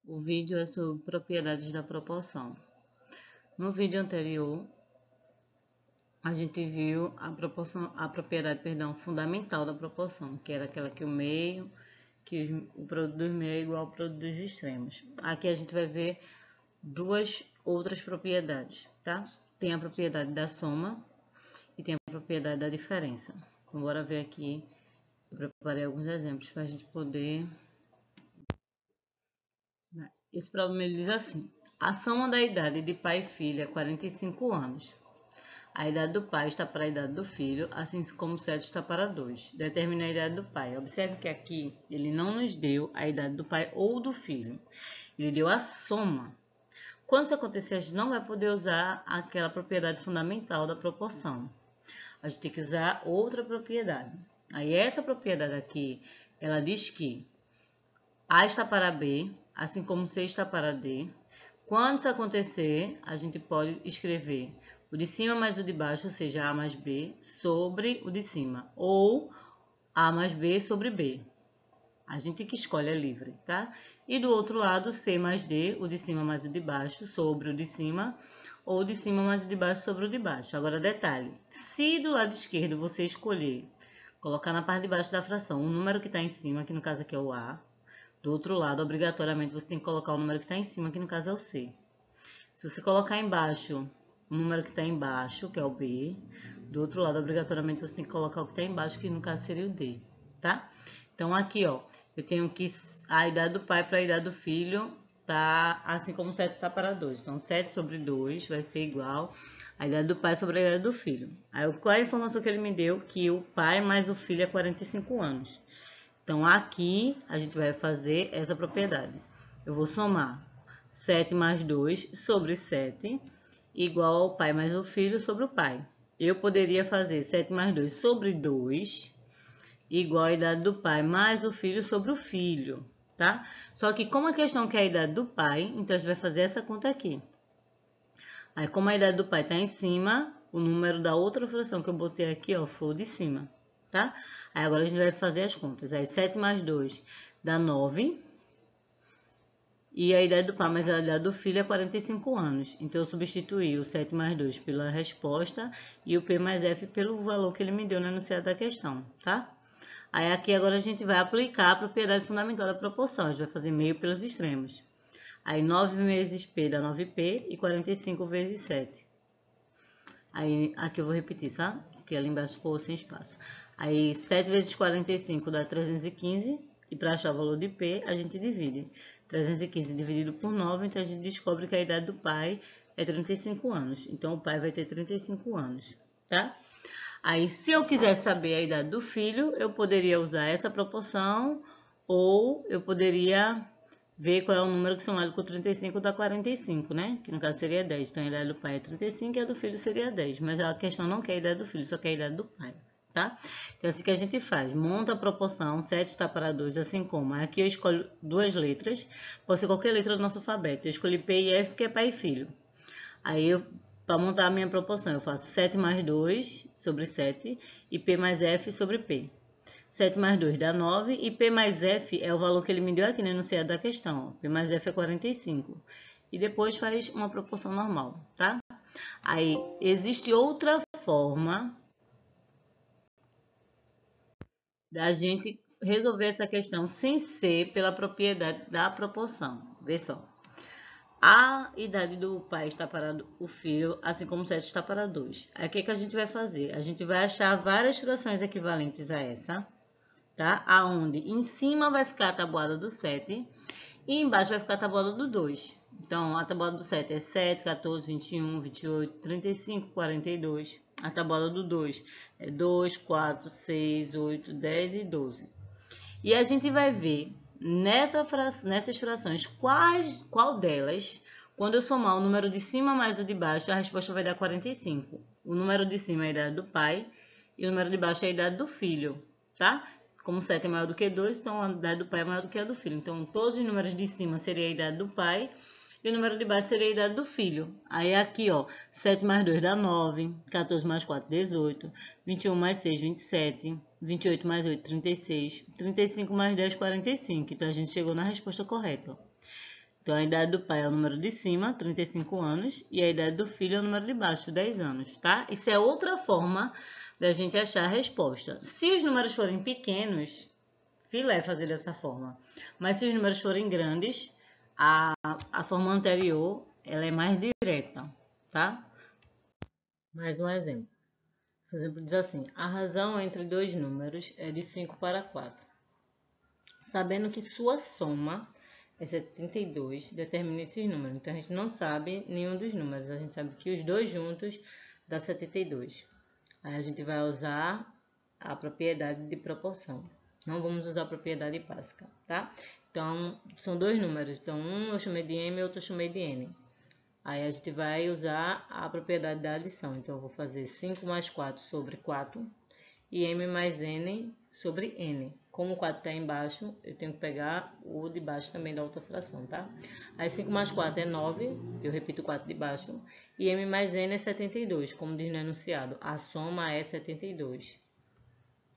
O vídeo é sobre propriedades da proporção. No vídeo anterior, a gente viu a propriedade, fundamental da proporção, que era aquela que o produto dos meios é igual ao produto dos extremos. Aqui a gente vai ver duas outras propriedades, tá? Tem a propriedade da soma e tem a propriedade da diferença. Então, bora ver aqui. Eu preparei alguns exemplos para a gente poder... Esse problema ele diz assim: a soma da idade de pai e filho é 45 anos. A idade do pai está para a idade do filho, assim como 7 está para 2. Determina a idade do pai. Observe que aqui ele não nos deu a idade do pai ou do filho. Ele deu a soma. Quando isso acontecer, a gente não vai poder usar aquela propriedade fundamental da proporção. A gente tem que usar outra propriedade. Aí essa propriedade aqui, ela diz que A está para B, assim como C está para D. Quando isso acontecer, a gente pode escrever o de cima mais o de baixo, ou seja, A mais B, sobre o de cima. Ou A mais B sobre B. A gente que escolhe é livre, tá? E do outro lado, C mais D, o de cima mais o de baixo, sobre o de cima. Ou o de cima mais o de baixo sobre o de baixo. Agora, detalhe. Se do lado esquerdo você escolher colocar na parte de baixo da fração o número que está em cima, que no caso aqui é o A, do outro lado, obrigatoriamente, você tem que colocar o número que está em cima, que no caso é o C. Se você colocar embaixo o número que está embaixo, que é o B, do outro lado, obrigatoriamente, você tem que colocar o que está embaixo, que no caso seria o D, tá? Então, aqui, ó, eu tenho que a idade do pai para a idade do filho tá assim como 7 está para 2. Então, 7 sobre 2 vai ser igual a idade do pai sobre a idade do filho. Aí, qual é a informação que ele me deu? Que o pai mais o filho é 45 anos. Então, aqui a gente vai fazer essa propriedade. Eu vou somar 7 mais 2 sobre 7, igual ao pai mais o filho sobre o pai. Eu poderia fazer 7 mais 2 sobre 2, igual a idade do pai mais o filho sobre o filho, tá? Só que como a questão quer a idade do pai, então a gente vai fazer essa conta aqui. Aí, como a idade do pai está em cima, o número da outra fração que eu botei aqui, ó, foi o de cima, tá? Aí, agora a gente vai fazer as contas. Aí, 7 mais 2 dá 9. E a idade do pai mais a idade do filho é 45 anos. Então, eu substituí o 7 mais 2 pela resposta e o P mais F pelo valor que ele me deu no enunciado da questão, tá? Aí, aqui agora a gente vai aplicar a propriedade fundamental da proporção. A gente vai fazer meio pelos extremos. Aí, 9 vezes P dá 9P e 45 vezes 7. Aí, aqui eu vou repetir, sabe? Porque ali embaixo ficou sem espaço. Aí, 7 vezes 45 dá 315. E para achar o valor de P, a gente divide. 315 dividido por 9, então a gente descobre que a idade do pai é 35 anos. Então, o pai vai ter 35 anos, tá? Aí, se eu quiser saber a idade do filho, eu poderia usar essa proporção ou eu poderia ver qual é o número que somado com 35 dá 45, né? Que no caso seria 10. Então, a idade do pai é 35 e a do filho seria 10. Mas a questão não quer a idade do filho, só quer a idade do pai, tá? Então, assim que a gente faz. Monta a proporção, 7 está para 2, assim como. Aqui eu escolho duas letras. Pode ser qualquer letra do nosso alfabeto. Eu escolhi P e F porque é pai e filho. Aí, para montar a minha proporção, eu faço 7 mais 2 sobre 7 e P mais F sobre P. 7 mais 2 dá 9 e P mais F é o valor que ele me deu aqui no enunciado da questão. P mais F é 45. E depois faz uma proporção normal, tá? Aí, existe outra forma da gente resolver essa questão sem ser pela propriedade da proporção. Vê só. A idade do pai está para o filho, assim como 7 está para 2. Aí, o que a gente vai fazer? A gente vai achar várias frações equivalentes a essa, tá? Aonde em cima vai ficar a tabuada do 7 e embaixo vai ficar a tabuada do 2. Então, a tabuada do 7 é 7, 14, 21, 28, 35, 42. A tabuada do 2 é 2, 4, 6, 8, 10 e 12. E a gente vai ver nessas frações qual delas, quando eu somar o número de cima mais o de baixo, a resposta vai dar 45. O número de cima é a idade do pai e o número de baixo é a idade do filho, tá? Como 7 é maior do que 2, então a idade do pai é maior do que a do filho. Então, todos os números de cima seria a idade do pai e o número de baixo seria a idade do filho. Aí, aqui, ó, 7 mais 2 dá 9, 14 mais 4, 18, 21 mais 6, 27, 28 mais 8, 36, 35 mais 10, 45. Então, a gente chegou na resposta correta, ó. Então, a idade do pai é o número de cima, 35 anos, e a idade do filho é o número de baixo, 10 anos, tá? Isso é outra forma da gente achar a resposta. Se os números forem pequenos, filé fazer dessa forma. Mas se os números forem grandes, a forma anterior, ela é mais direta, tá? Mais um exemplo. Esse exemplo diz assim: a razão entre dois números é de 5 para 4. Sabendo que sua soma é 72, determina esses números. Então, a gente não sabe nenhum dos números. A gente sabe que os dois juntos dá 72. Aí a gente vai usar a propriedade de proporção. Não vamos usar a propriedade básica, tá? Então, são dois números. Então, um eu chamei de M e outro eu chamei de N. Aí a gente vai usar a propriedade da adição. Então, eu vou fazer 5 mais 4 sobre 4 e M mais N sobre N. Como o 4 está embaixo, eu tenho que pegar o de baixo também da outra fração, tá? Aí 5 mais 4 é 9, eu repito o 4 de baixo, e M mais N é 72, como diz no enunciado. A soma é 72.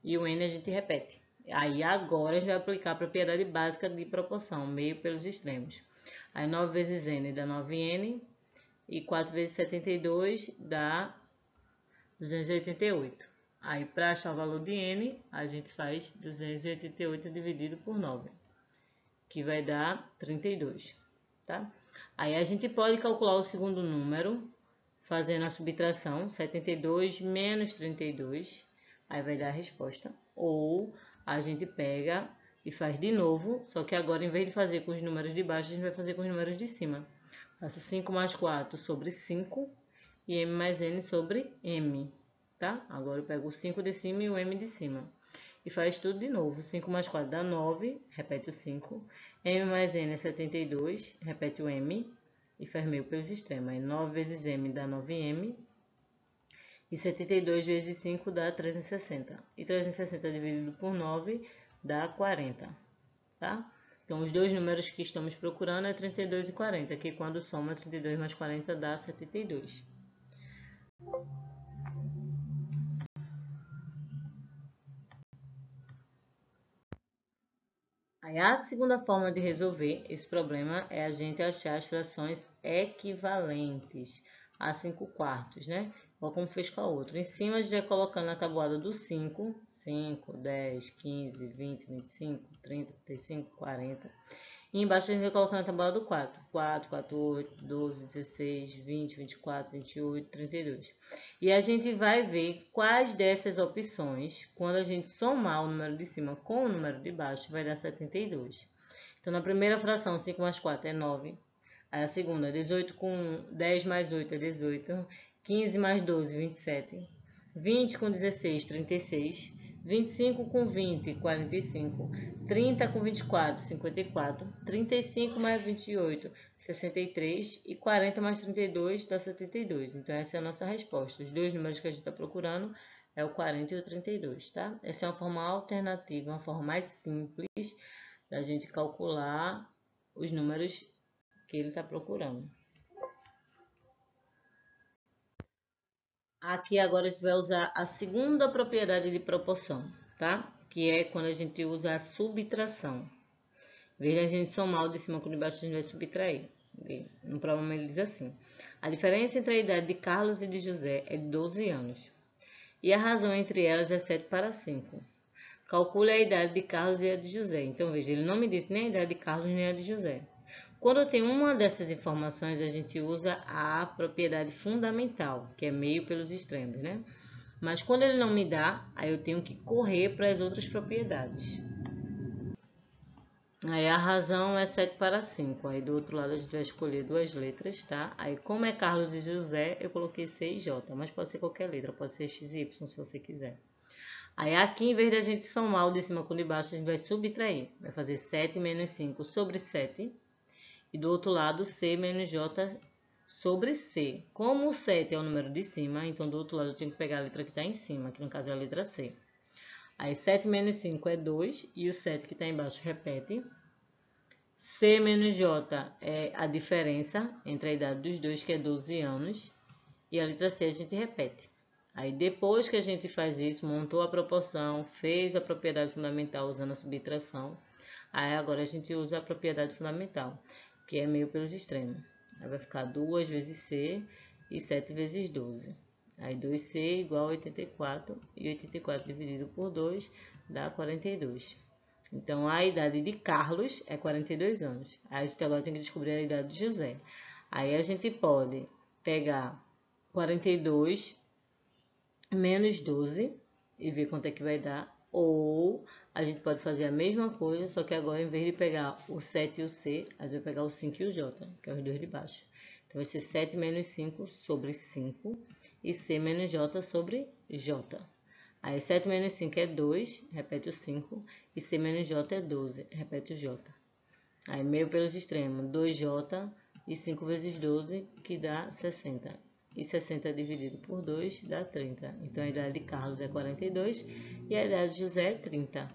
E o N a gente repete. Aí agora a gente vai aplicar a propriedade básica de proporção, meio pelos extremos. Aí 9 vezes N dá 9N, e 4 vezes 72 dá 288. Aí, para achar o valor de N, a gente faz 288 dividido por 9, que vai dar 32, tá? Aí, a gente pode calcular o segundo número, fazendo a subtração, 72 menos 32, aí vai dar a resposta. Ou a gente pega e faz de novo, só que agora, em vez de fazer com os números de baixo, a gente vai fazer com os números de cima. Faço 5 mais 4 sobre 5 e M mais N sobre M, tá? Agora eu pego o 5 de cima e o M de cima. E faz tudo de novo. 5 mais 4 dá 9, repete o 5. M mais N é 72, repete o M e faz meio pelos extremos. Aí 9 vezes M dá 9M e 72 vezes 5 dá 360. E 360 dividido por 9 dá 40, tá? Então, os dois números que estamos procurando é 32 e 40, que quando soma 32 mais 40 dá 72. Aí, a segunda forma de resolver esse problema é a gente achar as frações equivalentes a 5 quartos, né? Igual como fez com a outra. Em cima, a gente vai colocando na tabuada do 5, 5, 10, 15, 20, 25, 30, 35, 40. E embaixo a gente vai colocar na tabela do 4. 4, 4, 8, 12, 16, 20, 24, 28, 32. E a gente vai ver quais dessas opções, quando a gente somar o número de cima com o número de baixo, vai dar 72. Então, na primeira fração, 5 mais 4 é 9. Aí a segunda, 18 com 10 mais 8 é 18. 15 mais 12, 27. 20 com 16, 36. 25 com 20, 45, 30 com 24, 54, 35 mais 28, 63 e 40 mais 32 dá 72. Então, essa é a nossa resposta. Os dois números que a gente está procurando é o 40 e o 32, tá? Essa é uma forma alternativa, uma forma mais simples da gente calcular os números que ele está procurando. Aqui agora a gente vai usar a segunda propriedade de proporção, tá? Que é quando a gente usa a subtração. Em vez de a gente somar o de cima com o de baixo, a gente vai subtrair. No problema ele diz assim: a diferença entre a idade de Carlos e de José é de 12 anos. E a razão entre elas é 7 para 5. Calcule a idade de Carlos e a de José. Então, veja, ele não me disse nem a idade de Carlos nem a de José. Quando eu tenho uma dessas informações, a gente usa a propriedade fundamental, que é meio pelos extremos, né? Mas quando ele não me dá, aí eu tenho que correr para as outras propriedades. Aí a razão é 7 para 5. Aí do outro lado a gente vai escolher duas letras, tá? Aí como é Carlos e José, eu coloquei C e J, mas pode ser qualquer letra, pode ser X e Y se você quiser. Aí aqui, em vez de a gente somar o de cima com o de baixo, a gente vai subtrair. Vai fazer 7 menos 5 sobre 7. E do outro lado, C menos J sobre C. Como o 7 é o número de cima, então do outro lado eu tenho que pegar a letra que está em cima, que no caso é a letra C. Aí 7 menos 5 é 2, e o 7 que está embaixo repete. C menos J é a diferença entre a idade dos dois, que é 12 anos, e a letra C a gente repete. Aí depois que a gente faz isso, montou a proporção, fez a propriedade fundamental usando a subtração, aí agora a gente usa a propriedade fundamental, porque é meio pelos extremos. Aí vai ficar 2 vezes C e 7 vezes 12. Aí 2C igual a 84, e 84 dividido por 2 dá 42. Então, a idade de Carlos é 42 anos. Aí a gente agora tem que descobrir a idade de José. Aí a gente pode pegar 42 menos 12 e ver quanto é que vai dar. Ou a gente pode fazer a mesma coisa, só que agora, em vez de pegar o 7 e o C, a gente vai pegar o 5 e o J, que é os dois de baixo. Então, vai ser 7 menos 5 sobre 5 e C menos J sobre J. Aí, 7 menos 5 é 2, repete o 5, e C menos J é 12, repete o J. Aí, meio pelos extremos, 2J e 5 vezes 12, que dá 60. E 60 dividido por 2 dá 30. Então, a idade de Carlos é 42 e a idade de José é 30.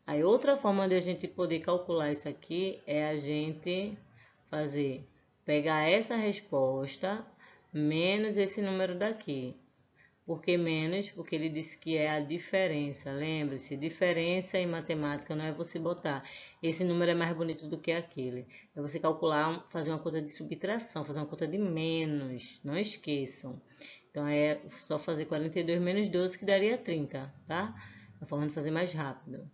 Aí, outra forma de a gente poder calcular isso aqui é a gente pegar essa resposta menos esse número daqui. Por que menos? Porque ele disse que é a diferença. Lembre-se, diferença em matemática não é você botar esse número é mais bonito do que aquele. É você calcular, fazer uma conta de subtração, fazer uma conta de menos. Não esqueçam. Então, é só fazer 42 menos 12 que daria 30, tá? É a forma de fazer mais rápido.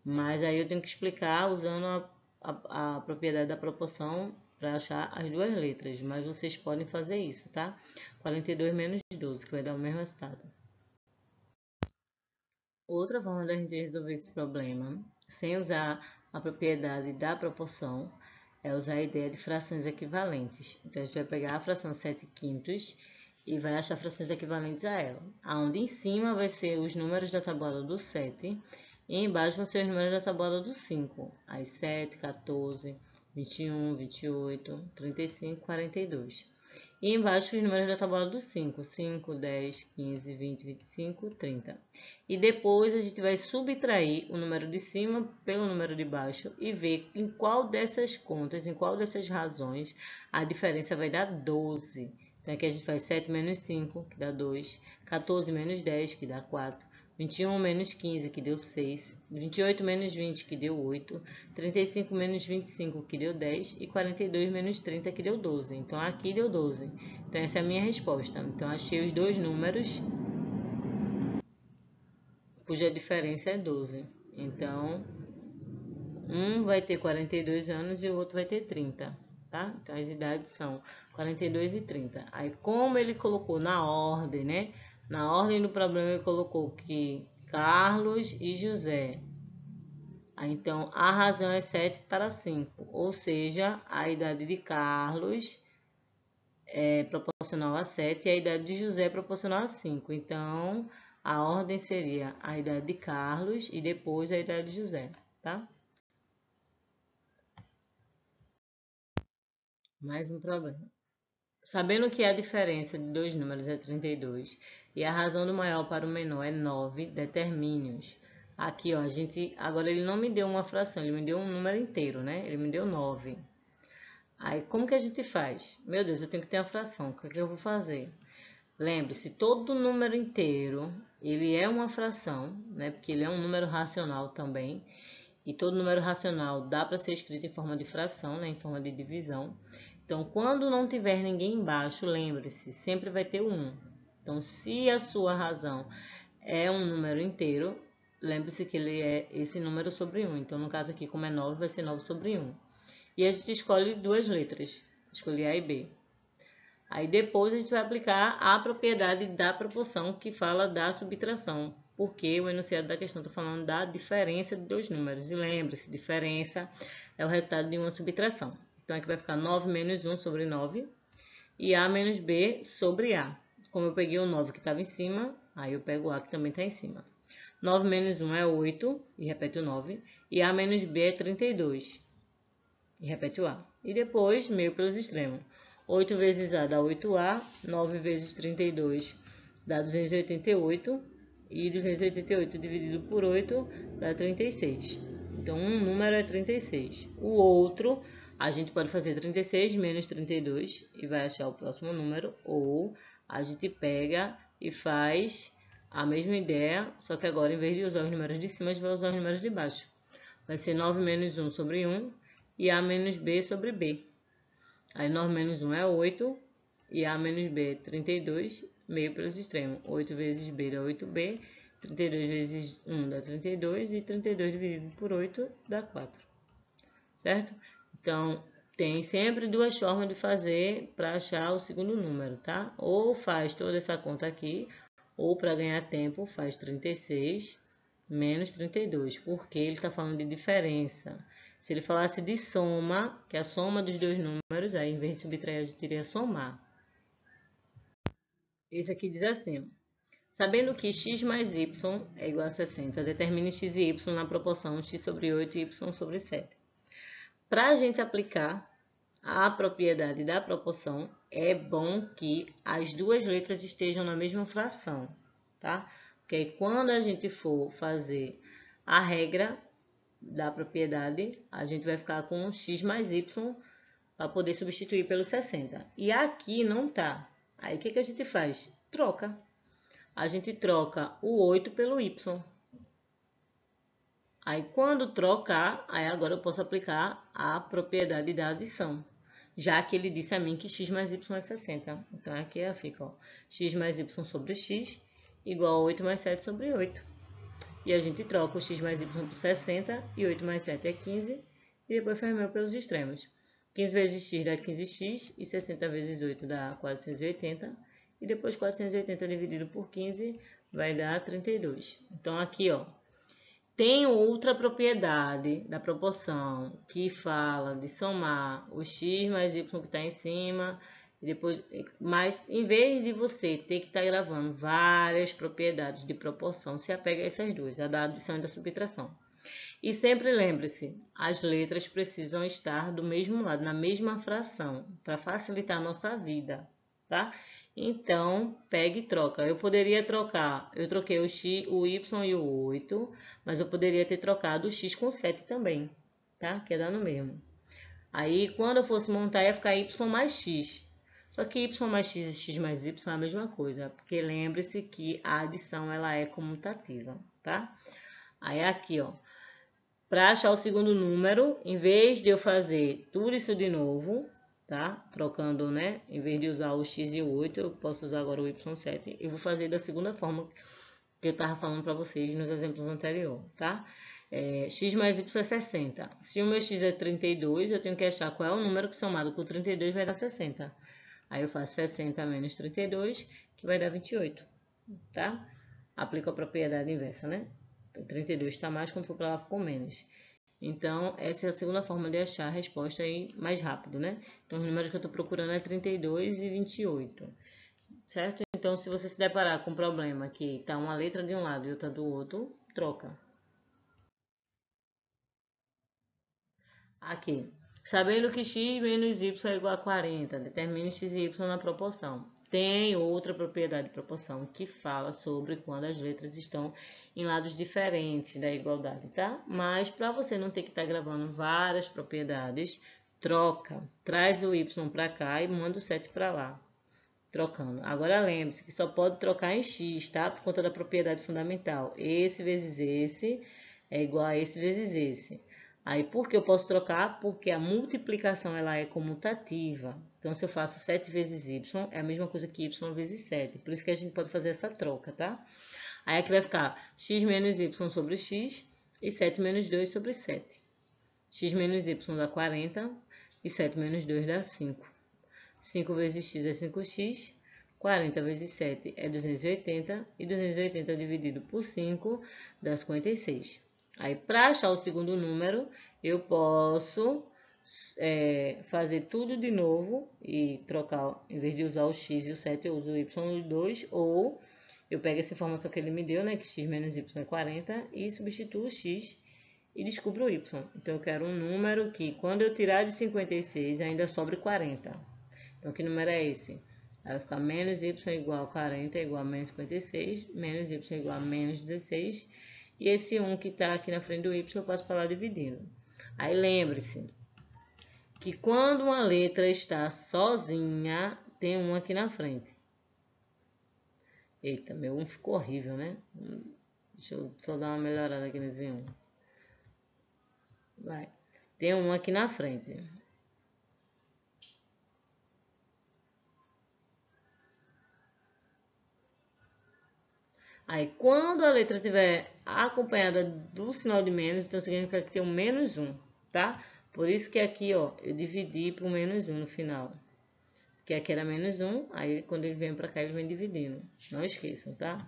Mas aí eu tenho que explicar usando a propriedade da proporção para achar as duas letras. Mas vocês podem fazer isso, tá? 42 menos 12, que vai dar o mesmo resultado. Outra forma da gente resolver esse problema, sem usar a propriedade da proporção, é usar a ideia de frações equivalentes. Então, a gente vai pegar a fração 7/5 e vai achar frações equivalentes a ela. Onde em cima vai ser os números da tabuada do 7 e embaixo vão ser os números da tabuada do 5. Aí 7, 14, 21, 28, 35, 42. E embaixo os números da tabuada do 5. 5, 10, 15, 20, 25, 30. E depois a gente vai subtrair o número de cima pelo número de baixo e ver em qual dessas contas, em qual dessas razões, a diferença vai dar 12. Então, aqui a gente faz 7 menos 5, que dá 2. 14 menos 10, que dá 4. 21 menos 15, que deu 6. 28 menos 20, que deu 8. 35 menos 25, que deu 10. E 42 menos 30, que deu 12. Então, aqui deu 12. Então, essa é a minha resposta. Então, achei os dois números cuja diferença é 12. Então, um vai ter 42 anos e o outro vai ter 30, tá? Então, as idades são 42 e 30. Aí, como ele colocou na ordem, né? Na ordem do problema, ele colocou que Carlos e José. Aí, então, a razão é 7 para 5. Ou seja, a idade de Carlos é proporcional a 7 e a idade de José é proporcional a 5. Então, a ordem seria a idade de Carlos e depois a idade de José, tá? Mais um problema. Sabendo que a diferença de dois números é 32 e a razão do maior para o menor é 9, determine-os. Aqui, ó, agora ele não me deu uma fração, ele me deu um número inteiro, né? Ele me deu 9. Aí, como que a gente faz? Meu Deus, eu tenho que ter a fração, o que é que eu vou fazer? Lembre-se, todo número inteiro, ele é uma fração, né? Porque ele é um número racional também. E todo número racional dá para ser escrito em forma de fração, né? Em forma de divisão. Então, quando não tiver ninguém embaixo, lembre-se, sempre vai ter o 1. Então, se a sua razão é um número inteiro, lembre-se que ele é esse número sobre 1. Então, no caso aqui, como é 9, vai ser 9 sobre 1. E a gente escolhe duas letras, escolhe A e B. Aí depois a gente vai aplicar a propriedade da proporção que fala da subtração, porque o enunciado da questão está falando da diferença de dois números. E lembre-se, diferença é o resultado de uma subtração. Então, aqui vai ficar 9 menos 1 sobre 9 e A menos B sobre A. Como eu peguei o 9 que estava em cima, aí eu pego o A que também está em cima. 9 menos 1 é 8, e repete o 9, e A menos B é 32, e repete o A. E depois, meio pelos extremos. 8 vezes A dá 8A, 9 vezes 32 dá 288, e 288 dividido por 8 dá 36. Então, um número é 36. O outro, a gente pode fazer 36 menos 32 e vai achar o próximo número, ou a gente pega e faz a mesma ideia, só que agora, em vez de usar os números de cima, a gente vai usar os números de baixo. Vai ser 9 menos 1 sobre 1, e A menos B sobre B. Aí 9 menos 1 é 8 e A menos B é 32, meio pelos extremos. 8 vezes B dá 8B, 32 vezes 1 dá 32 e 32 dividido por 8 dá 4. Certo? Então, tem sempre duas formas de fazer para achar o segundo número, tá? Ou faz toda essa conta aqui, ou para ganhar tempo faz 36 menos 32, porque ele está falando de diferença. Se ele falasse de soma, que é a soma dos dois números, aí em vez de subtrair, a gente iria somar. Esse aqui diz assim: sabendo que x mais y é igual a 60, determine x e y na proporção x sobre 8 e y sobre 7. Para a gente aplicar a propriedade da proporção, é bom que as duas letras estejam na mesma fração, tá? Porque aí, quando a gente for fazer a regra da propriedade, a gente vai ficar com x mais y para poder substituir pelo 60. E aqui não tá. Aí, o que a gente faz? Troca. A gente troca o 8 pelo y. Aí, quando trocar, aí agora eu posso aplicar a propriedade da adição, já que ele disse a mim que x mais y é 60. Então, aqui fica, ó, x mais y sobre x igual a 8 mais 7 sobre 8. E a gente troca o x mais y por 60 e 8 mais 7 é 15. E depois faz meu pelos extremos. 15 vezes x dá 15x e 60 vezes 8 dá 480. E depois 480 dividido por 15 vai dar 32. Então, aqui, ó, tem outra propriedade da proporção que fala de somar o x mais y que está em cima, e depois, mas em vez de você ter que estar gravando várias propriedades de proporção, se apega a essas duas, a da adição e da subtração. E sempre lembre-se, as letras precisam estar do mesmo lado, na mesma fração, para facilitar a nossa vida, tá? Então, pega e troca. Eu poderia trocar, eu troquei o x, o y e o 8, mas eu poderia ter trocado o x com 7 também, tá? Que é dar no mesmo. Aí, quando eu fosse montar, ia ficar y mais x. Só que y mais x e x mais y é a mesma coisa, porque lembre-se que a adição ela é comutativa, tá? Aí, aqui, ó, para achar o segundo número, em vez de eu fazer tudo isso de novo, tá? Trocando, né? Em vez de usar o x e o 8, eu posso usar agora o y7. Eu vou fazer da segunda forma que eu estava falando para vocês nos exemplos anteriores, tá? X mais y é 60. Se o meu x é 32, eu tenho que achar qual é o número que somado com 32 vai dar 60. Aí eu faço 60 menos 32, que vai dar 28, tá? Aplico a propriedade inversa, né? 32 está mais, quando for para lá ficou menos. Então, essa é a segunda forma de achar a resposta aí mais rápido, né? Então, os números que eu estou procurando é 32 e 28, certo? Então, se você se deparar com um problema que está uma letra de um lado e outra do outro, troca. Aqui, sabendo que x menos y é igual a 40, determine x e y na proporção. Tem outra propriedade de proporção que fala sobre quando as letras estão em lados diferentes da igualdade, tá? Mas para você não ter que estar gravando várias propriedades, troca, traz o y para cá e manda o 7 para lá, trocando. Agora lembre-se que só pode trocar em x, tá? Por conta da propriedade fundamental. Esse vezes esse é igual a esse vezes esse. Aí, por que eu posso trocar? Porque a multiplicação ela é comutativa. Então, se eu faço 7 vezes y, é a mesma coisa que y vezes 7. Por isso que a gente pode fazer essa troca, tá? Aí, aqui vai ficar x menos y sobre x e 7 menos 2 sobre 7. X menos y dá 40 e 7 menos 2 dá 5. 5 vezes x é 5x, 40 vezes 7 é 280 e 280 dividido por 5 dá 56. Aí, para achar o segundo número, eu posso fazer tudo de novo e trocar, em vez de usar o x e o 7, eu uso o y e o 2, ou eu pego essa informação que ele me deu, né, que x menos y é 40, e substituo o x e descubro o y. Então, eu quero um número que, quando eu tirar de 56, ainda sobre 40. Então, que número é esse? Aí vai ficar menos y igual a 40 igual a menos 56, menos y igual a menos 16, e esse 1 que está aqui na frente do y, eu passo para lá dividindo. Aí lembre-se que quando uma letra está sozinha, tem 1 aqui na frente. Eita, meu 1 ficou horrível, né? Deixa eu só dar uma melhorada aqui nesse 1. Vai. tem um aqui na frente. Aí, quando a letra estiver acompanhada do sinal de menos, então significa que tem um menos 1, tá? Por isso que aqui, ó, eu dividi por menos 1 no final. Que aqui era menos 1, aí quando ele vem para cá, ele vem dividindo. Não esqueçam, tá?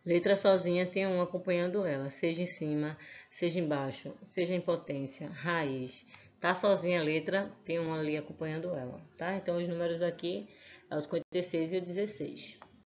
Letra sozinha tem um acompanhando ela, seja em cima, seja embaixo, seja em potência, raiz. Tá sozinha a letra, tem um ali acompanhando ela, tá? Então, os números aqui é o 56 e o 16.